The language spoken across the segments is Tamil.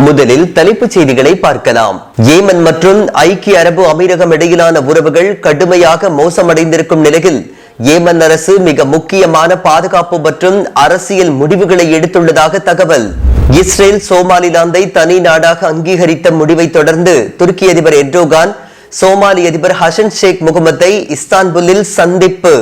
முதலில் தலைப்புச் செய்திகளை பார்க்கலாம். ஏமன் மற்றும் ஐக்கிய அரபு அமீரகம் இடையிலான உறவுகள் கடுமையாக மோசமடைந்திருக்கும் நிலையில் ஏமன் அரசு மிக முக்கியமான பாதுகாப்பு மற்றும் அரசியல் முடிவுகளை எடுத்துள்ளதாக தகவல். இஸ்ரேல் சோமாலிலாந்தை தனி நாடாக அங்கீகரித்த முடிவை தொடர்ந்து துருக்கி அதிபர் எர்டோகான் சோமாலி அதிபர் ஹசன் ஷேக் முகமதை இஸ்தான்புல்லில் சந்திப்பு.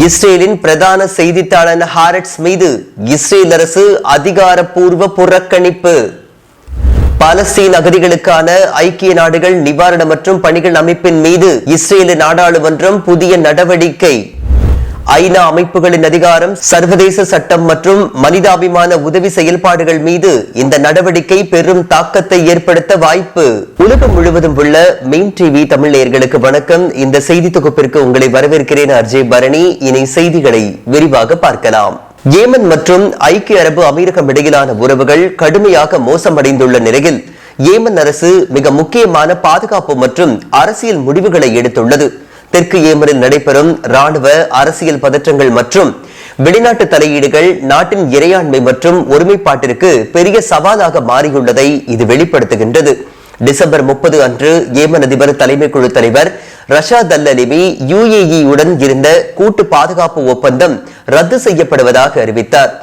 இஸ்ரேலின் பிரதான செய்தித்தாளான ஹாரெட்ஸ் மீது இஸ்ரேல் அரசு அதிகாரப்பூர்வ புறக்கணிப்பு. பாலஸ்தீன அகதிகளுக்கான ஐக்கிய நாடுகள் நிவாரண மற்றும் பணிகள் அமைப்பின் மீது இஸ்ரேல் நாடாளுமன்றம் புதிய நடவடிக்கை. ஐநா அமைப்புகளின் அதிகாரம், சர்வதேச சட்டம் மற்றும் மனிதாபிமான உதவி செயல்பாடுகள் மீது இந்த நடவடிக்கை பெரும் தாக்கத்தை ஏற்படுத்த வாய்ப்பு. உலகம் முழுவதும் உள்ள மெயின் டிவி தமிழ் நேயர்களுக்கு வணக்கம். இந்த செய்தி தொகுப்பிற்கு உங்களை வரவேற்கிறேன். அர்ஜய் பரணி. இனி செய்திகளை விரிவாக பார்க்கலாம். ஏமன் மற்றும் ஐக்கிய அரபு அமீரகம் இடையிலான உறவுகள் கடுமையாக மோசமடைந்துள்ள நிலையில் ஏமன் அரசு மிக முக்கியமான பாதுகாப்பு மற்றும் அரசியல் முடிவுகளை எடுத்துள்ளது. தெற்கு ஏமனில் நடைபெறும் ராணுவ அரசியல் பதற்றங்கள் மற்றும் வெளிநாட்டு தலையீடுகள் நாட்டின் இறையாண்மை மற்றும் ஒருமைப்பாட்டிற்கு பெரிய சவாலாக மாறியுள்ளதை இது வெளிப்படுத்துகின்றது. டிசம்பர் 30 அன்று ஏமன் அதிபர் தலைமை குழு தலைவர் ரஷாத் அல் அலிமி UAE உடன் இருந்த கூட்டு பாதுகாப்பு ஒப்பந்தம் ரத்து செய்யப்படுவதாக அறிவித்தார்.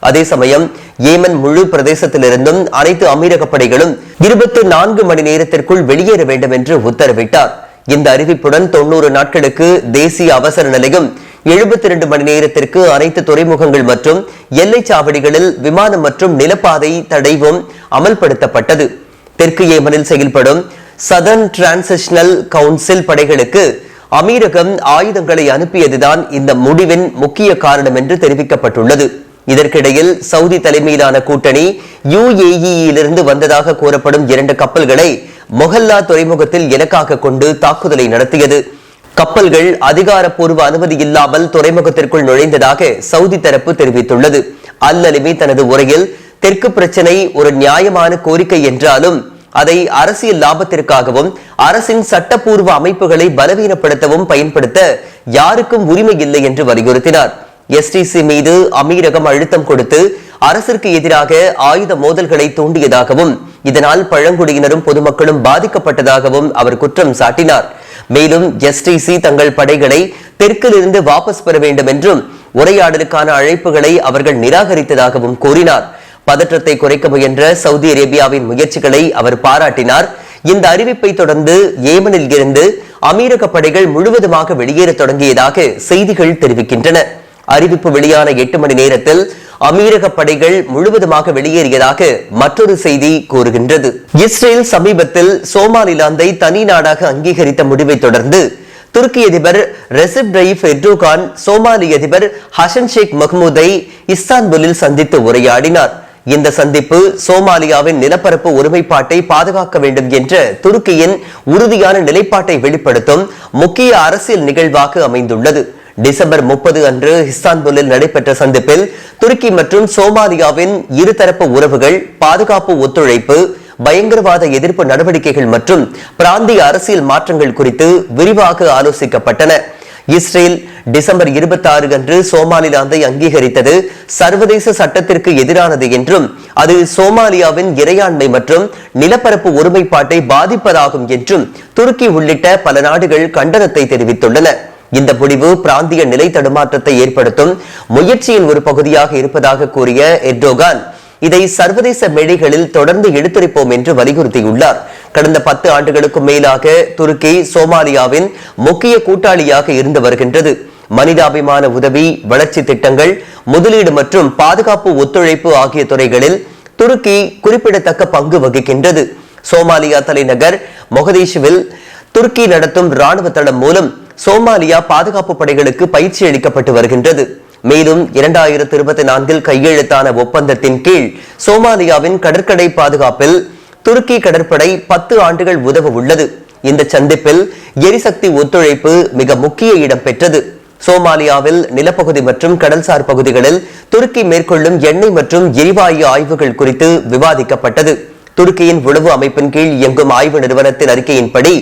அதே சமயம் ஏமன் முழு பிரதேசத்திலிருந்தும் அனைத்து அமீரக படைகளும் 24 மணி நேரத்திற்குள் வெளியேற வேண்டும் என்று உத்தரவிட்டார். இந்த அறிவிப்புடன் 90 நாட்களுக்கு தேசிய அவசர நிலையம், 72 மணி நேரத்திற்கு அனைத்து துறைமுகங்கள் மற்றும் எல்லை சாவடிகளில் விமானம் மற்றும் நிலப்பாதை தடைவும் அமல்படுத்தப்பட்டது. தெற்கு ஏமனில் செயல்படும் சதர்ன் டிரான்சிஷனல் கவுன்சில் படைகளுக்கு அமீரகம் ஆயுதங்களை அனுப்பியதுதான் இந்த முடிவின் முக்கிய காரணம் என்று தெரிவிக்கப்பட்டுள்ளது. இதற்கிடையில் சவுதி தலைமையிலான கூட்டணி UAE-இலிருந்து வந்ததாக கூறப்படும் 2 கப்பல்களை மொஹல்லா துறைமுகத்தில் இலக்காக கொண்டு தாக்குதலை நடத்தியது. கப்பல்கள் அதிகாரப்பூர்வ அனுமதி இல்லாமல் துறைமுகத்திற்குள் நுழைந்ததாக சவுதி தரப்பு தெரிவித்துள்ளது. அல் அலிமி தனது உரையில் தெற்கு பிரச்சினை ஒரு நியாயமான கோரிக்கை என்றாலும் அதை அரசியல் லாபத்திற்காகவும் அரசின் சட்டப்பூர்வ அமைப்புகளை பலவீனப்படுத்தவும் பயன்படுத்த யாருக்கும் உரிமை இல்லை என்று வலியுறுத்தினார். STC மீது அமீரகம் அழுத்தம் கொடுத்து அரசிற்கு எதிராக ஆயுத மோதல்களை தூண்டியதாகவும் இதனால் பழங்குடியினரும் பொதுமக்களும் பாதிக்கப்பட்டதாகவும் அவர் குற்றம் சாட்டினார். மேலும் STC தங்கள் படைகளை தெற்கிலிருந்து வாபஸ் பெற வேண்டும் என்றும் உரையாடலுக்கான அழைப்புகளை அவர்கள் நிராகரித்ததாகவும் கூறினார். பதற்றத்தை குறைக்க முயன்ற சவுதி அரேபியாவின் முயற்சிகளை அவர் பாராட்டினார். இந்த அறிவிப்பை தொடர்ந்து ஏமனில் இருந்து அமீரக படைகள் முழுவதுமாக வெளியேற தொடங்கியதாக செய்திகள் தெரிவிக்கின்றன. அறிவிப்பு வெளியான 8 மணி நேரத்தில் அமீரக படைகள் முழுவதுமாக வெளியேறியதாக மற்றொரு செய்தி கூறுகின்றது. இஸ்ரேல் சமீபத்தில் சோமாலிலாந்தை தனி நாடாக அங்கீகரித்த முடிவை தொடர்ந்து துருக்கி அதிபர் ரெசிப் டயிப் எர்டோகான் சோமாலி அதிபர் ஹசன் ஷேக் முகமதை இஸ்தான்புல்லில் சந்தித்து உரையாடினார். இந்த சந்திப்பு சோமாலியாவின் நிலப்பரப்பு ஒருமைப்பாட்டை பாதுகாக்க வேண்டும் என்ற துருக்கியின் உறுதியான நிலைப்பாட்டை வெளிப்படுத்தும் முக்கிய அரசியல் நிகழ்வாக அமைந்துள்ளது. டிசம்பர் 30 அன்று இஸ்தான்புல்லில் நடைபெற்ற சந்திப்பில் துருக்கி மற்றும் சோமாலியாவின் இருதரப்பு உறவுகள், பாதுகாப்பு ஒத்துழைப்பு, பயங்கரவாத எதிர்ப்பு நடவடிக்கைகள் மற்றும் பிராந்திய அரசியல் மாற்றங்கள் குறித்து விரிவாக ஆலோசிக்கப்பட்டன. இஸ்ரேல் டிசம்பர் 26 அன்று சோமாலிலாந்தை அங்கீகரித்தது சர்வதேச சட்டத்திற்கு எதிரானது என்றும் அது சோமாலியாவின் இறையாண்மை மற்றும் நிலப்பரப்பு ஒருமைப்பாட்டை பாதிப்பதாகும் என்றும் துருக்கி உள்ளிட்ட பல நாடுகள் கண்டனத்தை தெரிவித்துள்ளன. இந்த முடிவு பிராந்திய நிலை தடுமாற்றத்தை ஏற்படுத்தும் முயற்சியின் ஒரு பகுதியாக இருப்பதாக கூறிய எர்டோகான் இதை சர்வதேச மேடைகளில் தொடர்ந்து எடுத்துரைப்போம் என்று வலியுறுத்தியுள்ளார். கடந்த 10 ஆண்டுகளுக்கும் மேலாக துருக்கி சோமாலியாவின் முக்கிய கூட்டாளியாக இருந்து வருகின்றது. மனிதாபிமான உதவி, வளர்ச்சி திட்டங்கள், முதலீடு மற்றும் பாதுகாப்பு ஒத்துழைப்பு ஆகிய துறைகளில் துருக்கி குறிப்பிடத்தக்க பங்கு வகிக்கின்றது. சோமாலியா தலைநகர் மொகதீஷுவில் துருக்கி நடத்தும் ராணுவ தளம் மூலம் சோமாலியா பாதுகாப்பு படைகளுக்கு பயிற்சி அளிக்கப்பட்டு வருகின்றது. மேலும் 2024 கையெழுத்தான ஒப்பந்தத்தின் கீழ் சோமாலியாவின் கடற்கரை பாதுகாப்பில் துருக்கி கடற்படை 10 ஆண்டுகள் உதவ உள்ளது. இந்த சந்திப்பில் எரிசக்தி ஒத்துழைப்பு மிக முக்கிய இடம் பெற்றது. சோமாலியாவில் நிலப்பகுதி மற்றும் கடல்சார் பகுதிகளில் துருக்கி மேற்கொள்ளும் எண்ணெய் மற்றும் எரிவாயு ஆய்வுகள் குறித்து விவாதிக்கப்பட்டது. துருக்கியின் உளவு அமைப்பின் கீழ் இயங்கும் ஆய்வு நிறுவனத்தின் அறிக்கையின்படி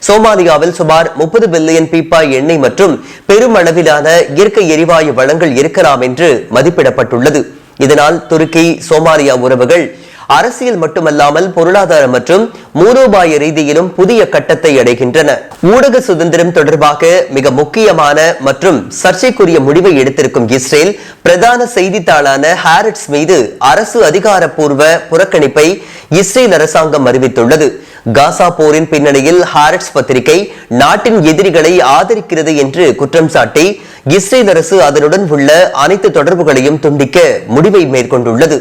சோமாலியாவில் சுமார் 30 பில்லியன் பீப்பாய் எண்ணெய் மற்றும் பெருமளவிலான இயற்கை எரிவாயு வளங்கள் இருக்கலாம் என்று மதிப்பிடப்பட்டுள்ளது. இதனால் துருக்கி சோமாலியா உறவுகள் அரசியல் மட்டுமல்லாமல் பொருளாதார மற்றும் மூலோபாய ரீதியிலும் புதிய கட்டத்தை அடைகின்றன. ஊடக சுதந்திரம் தொடர்பாக மிக முக்கியமான மற்றும் சர்ச்சைக்குரிய முடிவை எடுத்திருக்கும் இஸ்ரேல் பிரதான செய்தித்தாளான ஹாரெட்ஸ் மீது அரசு அதிகாரப்பூர்வ புறக்கணிப்பை இஸ்ரேல் அரசாங்கம் அறிவித்துள்ளது. காசா போரின் பின்னணியில் ஹாரெட்ஸ் பத்திரிகை நாட்டின் எதிரிகளை ஆதரிக்கிறது என்று குற்றம் சாட்டி இஸ்ரேல் அரசு அதனுடன் உள்ள அனைத்து தொடர்புகளையும் துண்டிக்க முடிவை மேற்கொண்டுள்ளது.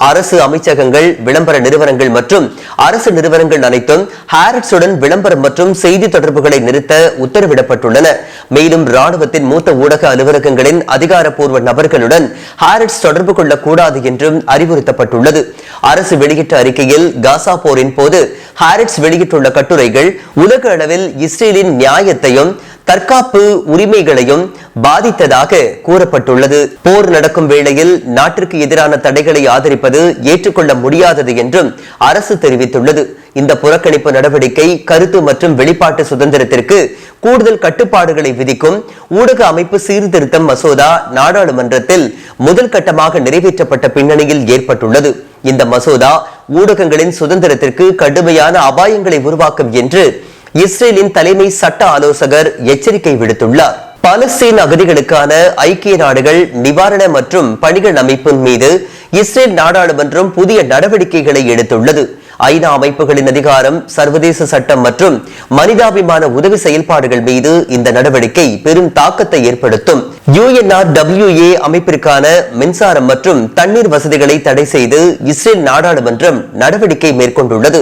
அரசு அமைச்சகங்கள், விளம்பர நிறுவனங்கள் மற்றும் அரசு நிறுவனங்கள் அனைத்தும் ஹாரெட்ஸுடன் விளம்பரம் மற்றும் செய்தி தொடர்புகளை நிறுத்த உத்தரவிடப்பட்டுள்ளன. மேலும் ராணுவத்தின் மூத்த ஊடக அலுவலகங்களின் அதிகாரப்பூர்வ நபர்களுடன் ஹாரெட்ஸ் தொடர்பு கொள்ளக்கூடாது என்றும் அறிவுறுத்தப்பட்டுள்ளது. அரசு வெளியிட்ட அறிக்கையில் காசா போரின் போது ஹாரெட்ஸ் வெளியிட்டுள்ள கட்டுரைகள் உலக அளவில் இஸ்ரேலின் நியாயத்தையும் தற்காப்பு உரிமைகளையும் பாதித்ததாக கூறப்பட்டுள்ளது. போர் நடக்கும் வேளையில் நாட்டிற்கு எதிரான தடைகளை ஆதரிப்பது ஏற்றுக்கொள்ள முடியாதது என்றும் அரசு தெரிவித்துள்ளது. இந்த புறக்கணிப்பு நடவடிக்கை கருத்து மற்றும் வெளிப்பாட்டு சுதந்திரத்திற்கு கூடுதல் கட்டுப்பாடுகளை விதிக்கும் ஊடக அமைப்பு சீர்திருத்தம் மசோதா நாடாளுமன்றத்தில் முதல் கட்டமாக நிறைவேற்றப்பட்ட பின்னணியில் ஏற்பட்டுள்ளது. இந்த மசோதா ஊடகங்களின் சுதந்திரத்திற்கு கடுமையான அபாயங்களை உருவாக்கும் என்று இஸ்ரேலின் தலைமை சட்ட ஆலோசகர் எச்சரிக்கை விடுத்துள்ளார். பாலஸ்தீன் அகதிகளுக்கான ஐக்கிய நாடுகள் நிவாரண மற்றும் பணிகள் அமைப்பின் மீது இஸ்ரேல் நாடாளுமன்றம் புதிய நடவடிக்கைகளை எடுத்துள்ளது. ஐநா அமைப்புகளின் அதிகாரம், சர்வதேச சட்டம் மற்றும் மனிதாபிமான உதவி செயல்பாடுகள் மீது இந்த நடவடிக்கை பெரும் தாக்கத்தை ஏற்படுத்தும். UNRWA அமைப்பிற்கான மின்சாரம் மற்றும் தண்ணீர் வசதிகளை தடை செய்து இஸ்ரேல் நாடாளுமன்றம் நடவடிக்கை மேற்கொண்டுள்ளது.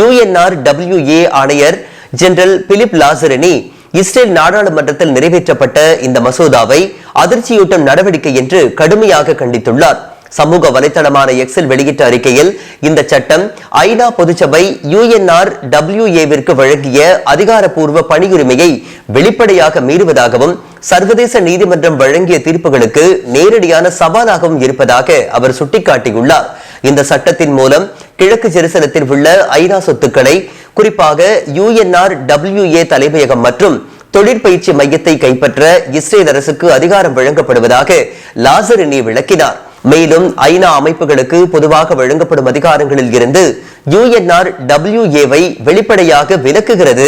UNRWA ஆணையர் ஜெனரல் பிலிப் லாசரினி இஸ்ரேல் நாடாளுமன்றத்தில் நிறைவேற்றப்பட்ட இந்த மசோதாவை அதிர்ச்சியூட்டும் நடவடிக்கை என்று கடுமையாக கண்டித்துள்ளார். சமூக வலைதளமான எக்ஸில் வெளியிட்ட அறிக்கையில் இந்த சட்டம் ஐநா பொதுச்சபை UNRWAவிற்கு வழங்கிய அதிகாரப்பூர்வ பணியுரிமையை வெளிப்படையாக மீறுவதாகவும் சர்வதேச நீதிமன்றம் வழங்கிய தீர்ப்புகளுக்கு நேரடியான சவாலாகவும் இருப்பதாக அவர் சுட்டிக்காட்டியுள்ளார். இந்த சட்டத்தின் மூலம் கிழக்கு ஜெருசலத்தில் உள்ள ஐநா சொத்துக்களை குறிப்பாக UNRWA தலைமையகம் மற்றும் தொழிற்பயிற்சி மையத்தை கைப்பற்ற இஸ்ரேல் அரசுக்கு அதிகாரம் வழங்கப்படுவதாக லாசரினி விளக்கினார். மேலும் ஐநா அமைப்புகளுக்கு பொதுவாக வழங்கப்படும் அதிகாரங்களில் இருந்து UNRWAவை வெளிப்படையாக விலக்குகிறது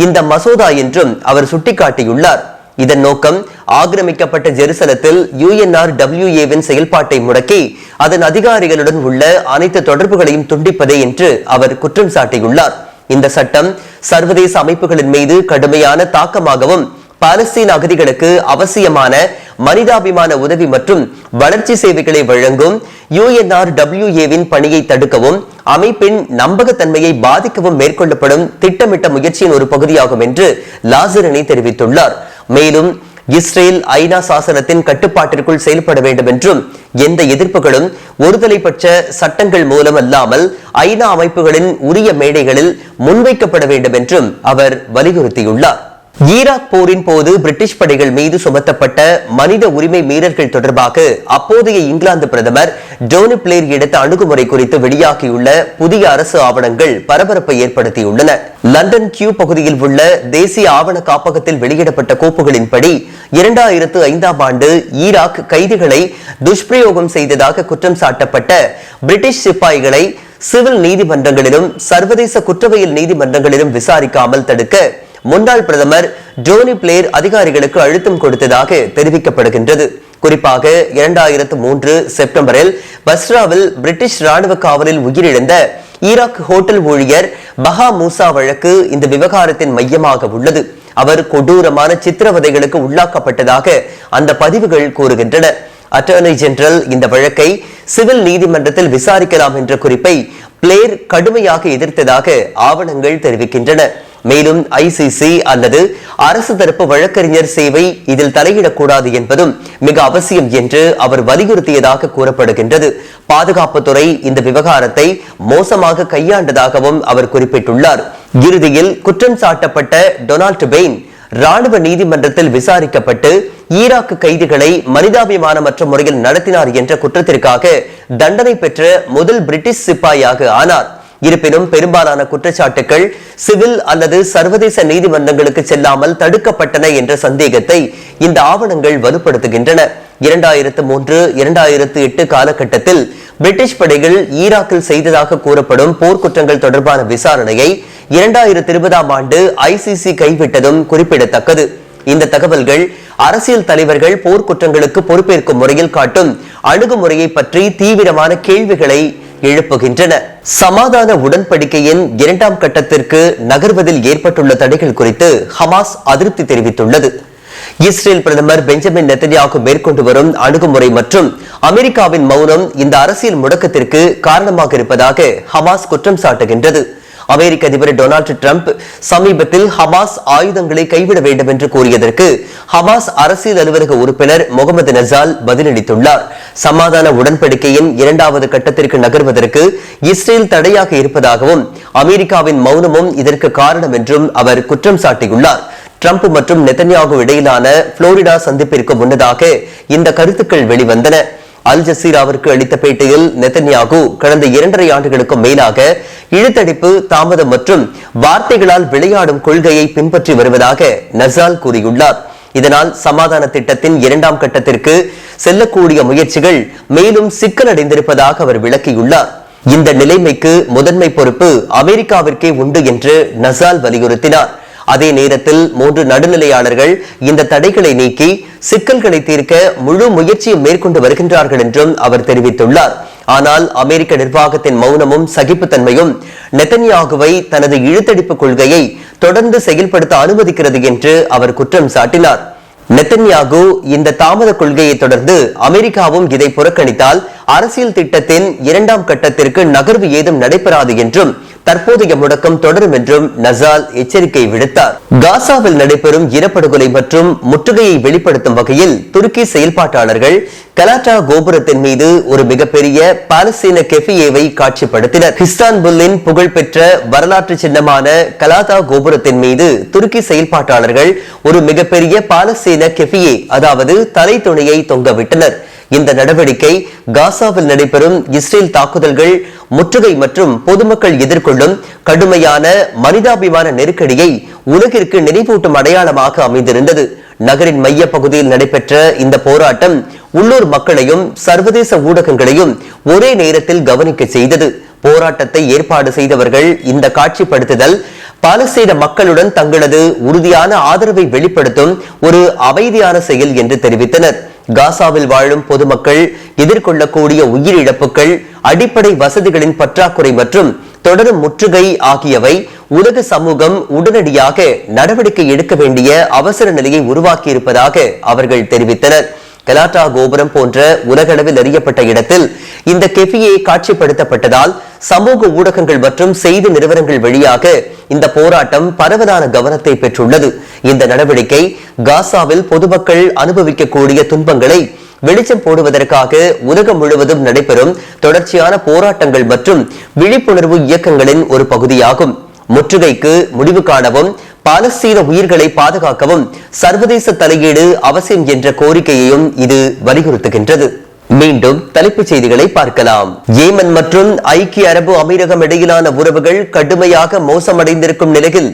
இந்த மசோதா என்றும் அவர் சுட்டிக்காட்டியுள்ளார். இதன் நோக்கம் ஆக்கிரமிக்கப்பட்ட ஜெருசலத்தில் UNRWAவின் செயல்பாட்டை முடக்கி அதன் அதிகாரிகளுடன் உள்ள அனைத்து தொடர்புகளையும் துண்டிப்பதே என்று அவர் குற்றம் சாட்டியுள்ளார். இந்த சட்டம் சர்வதேச அமைப்புகளின் மீது கடுமையான தாக்கமாகவும் பாலஸ்தீன் அகதிகளுக்கு அவசியமான மனிதாபிமான உதவி மற்றும் வளர்ச்சி சேவைகளை வழங்கும் UNRWAவின் பணியை தடுக்கவும் அமைப்பின் நம்பகத்தன்மையை பாதிக்கவும் மேற்கொள்ளப்படும் திட்டமிட்ட முயற்சியின் ஒரு பகுதியாகும் என்று லாசரினி தெரிவித்துள்ளார். மேலும் இஸ்ரேல் ஐநா சாசனத்தின் கட்டுப்பாட்டிற்குள் செயல்பட வேண்டும் என்றும் எந்த எதிர்ப்புகளும் ஒருதலைப்பட்ச சட்டங்கள் மூலம் அல்லாமல் ஐநா அமைப்புகளின் உரிய மேடைகளில் முன்வைக்கப்பட வேண்டும் என்றும் அவர் வலியுறுத்தியுள்ளார். ஈராக் போரின் போது பிரிட்டிஷ் படைகள் மீது சுமத்தப்பட்ட மனித உரிமை மீறல்கள் தொடர்பாக அப்போதைய இங்கிலாந்து பிரதமர் டோனி பிளேர் எடுத்த அணுகுமுறை குறித்து வெளியாகியுள்ள புதிய அரசு ஆவணங்கள் பரபரப்பை ஏற்படுத்தியுள்ளன. லண்டன் கியூ பகுதியில் உள்ள தேசிய ஆவண காப்பகத்தில் வெளியிடப்பட்ட கோப்புகளின்படி 2005ஆம் ஆண்டு ஈராக் கைதிகளை துஷ்பிரயோகம் செய்ததாக குற்றம் சாட்டப்பட்ட பிரிட்டிஷ் சிப்பாய்களை சிவில் நீதிமன்றங்களிலும் சர்வதேச குற்றவியல் நீதிமன்றங்களிலும் விசாரிக்காமல் தடுக்க முன்னாள் பிரதமர் டோனி பிளேர் அதிகாரிகளுக்கு அழுத்தம் கொடுத்ததாக தெரிவிக்கப்படுகின்றது. குறிப்பாக 2003 செப்டம்பரில் பஸ்ராவில் பிரிட்டிஷ் ராணுவ காவலில் உயிரிழந்த ஈராக் ஹோட்டல் ஊழியர் பஹா மூசா வழக்கு இந்த விவகாரத்தின் மையமாக உள்ளது. அவர் கொடூரமான சித்திரவதைகளுக்கு உள்ளாக்கப்பட்டதாக அந்த பதிவுகள் கூறுகின்றன. அட்டர்னி ஜெனரல் இந்த வழக்கை சிவில் நீதிமன்றத்தில் விசாரிக்கலாம் என்ற குறிப்பை பிளேர் கடுமையாக எதிர்த்ததாக ஆவணங்கள் தெரிவிக்கின்றன. மேலும் ICC அல்லது அரசு தரப்பு வழக்கறிஞர் சேவை இதில் தலையிடக்கூடாது என்பதும் மிக அவசியம் என்று அவர் வலியுறுத்தியதாக கூறப்படுகின்றது. பாதுகாப்புத்துறை இந்த விவகாரத்தை மோசமாக கையாண்டதாகவும் அவர் குறிப்பிட்டுள்ளார். இறுதியில் குற்றம் சாட்டப்பட்ட டொனால்ட் பெயின் ராணுவ நீதிமன்றத்தில் விசாரிக்கப்பட்டு ஈராக் கைதிகளை மனிதாபிமானமற்ற முறையில் நடத்தினார் என்ற குற்றத்திற்காக தண்டனை பெற்ற முதல் பிரிட்டிஷ் சிப்பாயாக ஆனார். இருப்பினும் பெரும்பாலான குற்றச்சாட்டுகள் சிவில் அல்லது சர்வதேச நீதிமன்றங்களுக்கு செல்லாமல் தடுக்கப்பட்டன என்ற சந்தேகத்தை இந்த ஆவணங்கள் வலுப்படுத்துகின்றன. 2003, 2008 காலகட்டத்தில் பிரிட்டிஷ் படைகள் ஈராக்கில் செய்ததாக கூறப்படும் போர்க்குற்றங்கள் தொடர்பான விசாரணையை 2020ஆம் ஆண்டு ICC கைவிட்டதும் குறிப்பிடத்தக்கது. இந்த தகவல்கள் அரசியல் தலைவர்கள் போர்க்குற்றங்களுக்கு பொறுப்பேற்கும் முறையில் காட்டும் அணுகுமுறையை பற்றி தீவிரமான கேள்விகளை எழுப்புகின்றன. சமாதான உடன்படிக்கையின் 2ஆம் கட்டத்திற்கு நகர்வதில் ஏற்பட்டுள்ள தடைகள் குறித்து ஹமாஸ் அதிருப்தி தெரிவித்துள்ளது. இஸ்ரேல் பிரதமர் பெஞ்சமின் நெத்தன்யாகு மேற்கொண்டு வரும் அணுகுமுறை மற்றும் அமெரிக்காவின் மௌனம் இந்த அரசியல் முடக்கத்திற்கு காரணமாக இருப்பதாக ஹமாஸ் குற்றம் சாட்டுகின்றது. அமெரிக்க அதிபர் டொனால்டு டிரம்ப் சமீபத்தில் ஹமாஸ் ஆயுதங்களை கைவிட வேண்டும் என்று கூறியதற்கு ஹமாஸ் அரசியல் அலுவலக உறுப்பினர் முகமது நசால் பதிலளித்துள்ளார். சமாதான உடன்படிக்கையின் 2வது கட்டத்திற்கு நகர்வதற்கு இஸ்ரேல் தடையாக இருப்பதாகவும் அமெரிக்காவின் மௌனமும் இதற்கு காரணம் என்றும் அவர் குற்றம் சாட்டியுள்ளார். டிரம்ப் மற்றும் நெத்தன்யாகு இடையிலான புளோரிடா சந்திப்பிற்கு முன்னதாக இந்த கருத்துக்கள் வெளிவந்தன. அல் ஜசீராவிற்கு அளித்த பேட்டியில் நெத்தன்யாகு கடந்த 2.5 ஆண்டுகளுக்கும் மேலாக இழுத்தடிப்பு, தாமதம் மற்றும் வார்த்தைகளால் விளையாடும் கொள்கையை பின்பற்றி வருவதாக நசால் கூறியுள்ளார். இதனால் சமாதான திட்டத்தின் 2ஆம் கட்டத்திற்கு செல்லக்கூடிய முயற்சிகள் மேலும் சிக்கலடைந்திருப்பதாக அவர் விளக்கியுள்ளார். இந்த நிலைமைக்கு முதன்மை பொறுப்பு அமெரிக்காவிற்கே உண்டு என்று நசால் வலியுறுத்தினார். அதே நேரத்தில் 3 நடுநிலையாளர்கள் இந்த தடைகளை நீக்கி சிக்கல்களை தீர்க்க முழு முயற்சியும் மேற்கொண்டு வருகின்றார்கள் என்றும் அவர் தெரிவித்துள்ளார். ஆனால் அமெரிக்க நிர்வாகத்தின் மௌனமும் சகிப்புத்தன்மையும் நெத்தன்யாகுவை தனது இழுத்தடிப்பு கொள்கையை தொடர்ந்து செயல்படுத்த அனுமதிக்கிறது என்று அவர் குற்றம் சாட்டினார். நெத்தன்யாகு இந்த தாமத கொள்கையை தொடர்ந்து அமெரிக்காவும் இதை புறக்கணித்தால் அரசியல் திட்டத்தின் 2ஆம் கட்டத்திற்கு நகர்வு ஏதும் நடைபெறாது என்றும் தற்போதைய முடக்கம் தொடரும் என்றும் நசால் எச்சரிக்கை விடுத்தார். காசாவில் நடைபெறும் இனப்படுகொலை மற்றும் முற்றுகையை வெளிப்படுத்தும் வகையில் துருக்கி செயல்பாட்டாளர்கள் கலாட்டா கோபுரத்தின் மீது ஒரு மிகப்பெரிய பாலஸ்தீன கெஃபியேவை காட்சிப்படுத்தினர். இஸ்தான்புல்லின் புகழ்பெற்ற வரலாற்று சின்னமான கலாட்டா கோபுரத்தின் மீது துருக்கி செயல்பாட்டாளர்கள் ஒரு மிகப்பெரிய பாலஸ்தீன கெஃபியே, அதாவது தலை துணியை தொங்கவிட்டனர். இந்த நடவடிக்கை காசாவில் நடைபெறும் இஸ்ரேல் தாக்குதல்கள், முற்றுகை மற்றும் பொதுமக்கள் எதிர்கொள்ளும் கடுமையான மனிதாபிமான நெருக்கடியை உலகிற்கு நினைவூட்டும் அடையாளமாக அமைந்திருந்தது. நகரின் மைய பகுதியில் நடைபெற்ற இந்த போராட்டம் உள்ளூர் மக்களையும் சர்வதேச ஊடகங்களையும் ஒரே நேரத்தில் கவனிக்க செய்தது. போராட்டத்தை ஏற்பாடு செய்தவர்கள் இந்த காட்சிப்படுத்துதல் பாலஸ்தீன மக்களுடன் தங்களது உறுதியான ஆதரவை வெளிப்படுத்தும் ஒரு அமைதியான செயல் என்று தெரிவித்தனர். காசாவில் வாழும் பொதுமக்கள் எதிர்கொள்ளக்கூடிய உயிரிழப்புகள், அடிப்படை வசதிகளின் பற்றாக்குறை மற்றும் தொடரும் முற்றுகை ஆகியவை உலக சமூகம் உடனடியாக நடவடிக்கை எடுக்க வேண்டிய அவசர நிலையை உருவாக்கியிருப்பதாக அவர்கள் தெரிவித்தனர். கலாட்டா கோபுரம் போன்ற உலகளவில் அறியப்பட்ட இடத்தில் இந்த கெஃபியே காட்சிப்படுத்தப்பட்டதால் சமூக ஊடகங்கள் மற்றும் செய்தி நிறுவனங்கள் வழியாக இந்த போராட்டம் பரவலான கவனத்தை பெற்றுள்ளது. இந்த நடவடிக்கை காசாவில் பொதுமக்கள் அனுபவிக்கக்கூடிய துன்பங்களை வெளிச்சம் போடுவதற்காக உலகம் முழுவதும் நடைபெறும் தொடர்ச்சியான போராட்டங்கள் மற்றும் விழிப்புணர்வு இயக்கங்களின் ஒரு பகுதியாகும். முற்றுகைக்கு முடிவு காணவும் பாலஸ்தீன உயிர்களை பாதுகாக்கவும் சர்வதேச தலையீடு அவசியம் என்ற கோரிக்கையையும் இது வலியுறுத்துகின்றது. மீண்டும் தலைப்புச் செய்திகளை பார்க்கலாம். ஏமன் மற்றும் ஐக்கிய அரபு அமீரகம் இடையிலான உறவுகள் கடுமையாக மோசமடைந்திருக்கும் நிலையில்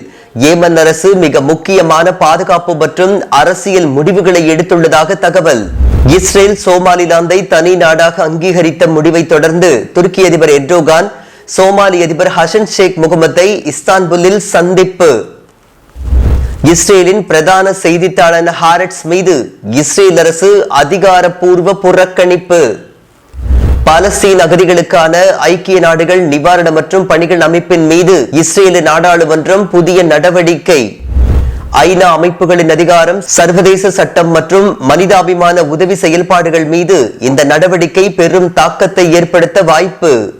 ஏமன் அரசு மிக முக்கியமான பாதுகாப்பு மற்றும் அரசியல் முடிவுகளை எடுத்துள்ளதாக தகவல். இஸ்ரேல் சோமாலிலாந்தை தனி நாடாக அங்கீகரித்த முடிவை தொடர்ந்து துருக்கி அதிபர் எர்டோகான் சோமாலி அதிபர் ஹசன் ஷேக் முகமதை இஸ்தான்புல்லில் சந்திப்பு. இஸ்ரேலின் பிரதான செய்தித்தாளான ஹாரெட்ஸ் மீது இஸ்ரேல் அரசு அதிகாரப்பூர்வ புறக்கணிப்பு. பாலஸ்தீன அகதிகளுக்கான ஐக்கிய நாடுகள் நிவாரண மற்றும் பணிகள் அமைப்பின் மீது இஸ்ரேல் நாடாளுமன்றம் புதிய நடவடிக்கை. ஐநா அமைப்புகளின் அதிகாரம், சர்வதேச சட்டம் மற்றும் மனிதாபிமான உதவி செயல்பாடுகள் மீது இந்த நடவடிக்கை பெரும் தாக்கத்தை ஏற்படுத்த வாய்ப்பு.